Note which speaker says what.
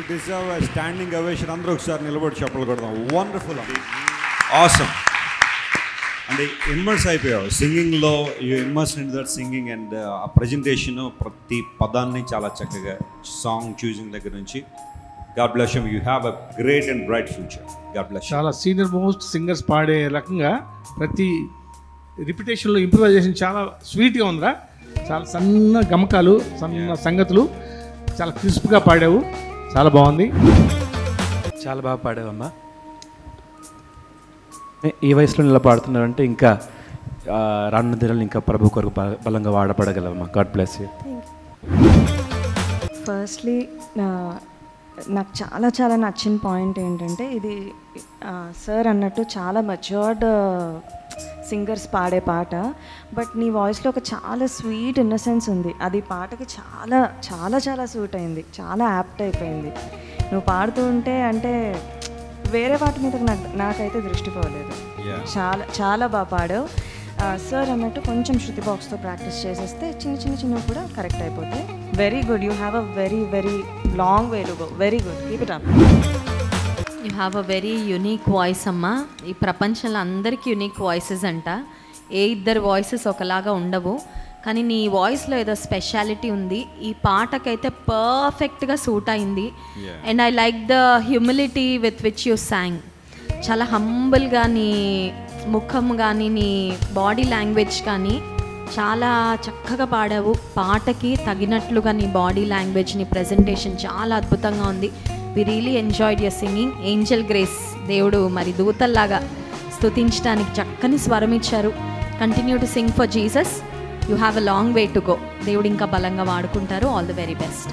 Speaker 1: deserve a standing ovation. Andru ఒకసారి నిలబడి చప్పట్లు కొడదాం. Wonderful, awesome. అంటే ఇమ్మర్స్ అయిపోయావు సింగింగ్లో, you immerse in that singing and ఆ ప్రజెంటేషన్ ప్రతి పదాన్ని చాలా చక్కగా సాంగ్ చూసింగ్ దగ్గర నుంచి. God bless you. You have a great and bright future. God bless you.
Speaker 2: చాలా సీనియర్ మోస్ట్ సింగర్స్ పాడే రకంగా ప్రతి రిపిటేషన్లో ఇంప్రూవైజేషన్ చాలా స్వీట్గా ఉందిరా. చాలా సన్న గమకాలు, సన్న సంగతులు, చాలా క్రిస్ప్గా పాడావు, చాలా బాగుంది.
Speaker 3: చాలా బాగా పాడావమ్మా. ఈ వయసులో ఇలా పాడుతున్నారంటే ఇంకా రానున్న దినాలు ఇంకా ప్రభు కొరకు బలంగా వాడపడగలవమ్మా. God bless you.
Speaker 4: ఫస్ట్లీ నాకు చాలా చాలా నచ్చిన పాయింట్ ఏంటంటే, ఇది సార్ అన్నట్టు చాలా మెచ్యూర్డ్ సింగర్స్ పాడే పాట, బట్ నీ వాయిస్లో ఒక చాలా స్వీట్ ఇన్నసెన్స్ ఉంది. అది పాటకి చాలా చాలా చాలా సూట్ అయింది, చాలా యాప్ట్ అయిపోయింది. నువ్వు పాడుతూ ఉంటే అంటే వేరే వాటి మీద నాకైతే దృష్టి పోలేదు. చాలా చాలా బాగా పాడావు. సార్ అన్నట్టు కొంచెం శృతి బాక్స్తో ప్రాక్టీస్ చేసేస్తే చిన్నవి కూడా కరెక్ట్ అయిపోతాయి. Very good. You have a very very long way to go. Very good. Keep it up.
Speaker 5: You have a very unique voice అమ్మా. ఈ ప్రపంచంలో అందరికీ యునీక్ వాయిసెస్ అంట. ఏ ఇద్దరు వాయిసెస్ ఒకలాగా ఉండవు, కానీ నీ వాయిస్లో ఏదో స్పెషాలిటీ ఉంది. ఈ పాటకైతే పర్ఫెక్ట్గా సూట్ అయింది. And I like the humility with which you song. చాలా హంబుల్గా నీ ముఖం కానీ నీ బాడీ లాంగ్వేజ్ కానీ చాలా చక్కగా పాడావు. పాటకి తగినట్లుగా నీ బాడీ లాంగ్వేజ్, నీ ప్రజెంటేషన్ చాలా అద్భుతంగా ఉంది. We really enjoyed your singing. Angel Grace, దేవుడు మరి దూతల్లాగా స్తుతించడానికి చక్కని స్వరం ఇచ్చారు. Continue to sing for Jesus. You have a long way to go. దేవుడు ఇంకా బలంగా వాడుకుంటారు. All the very best.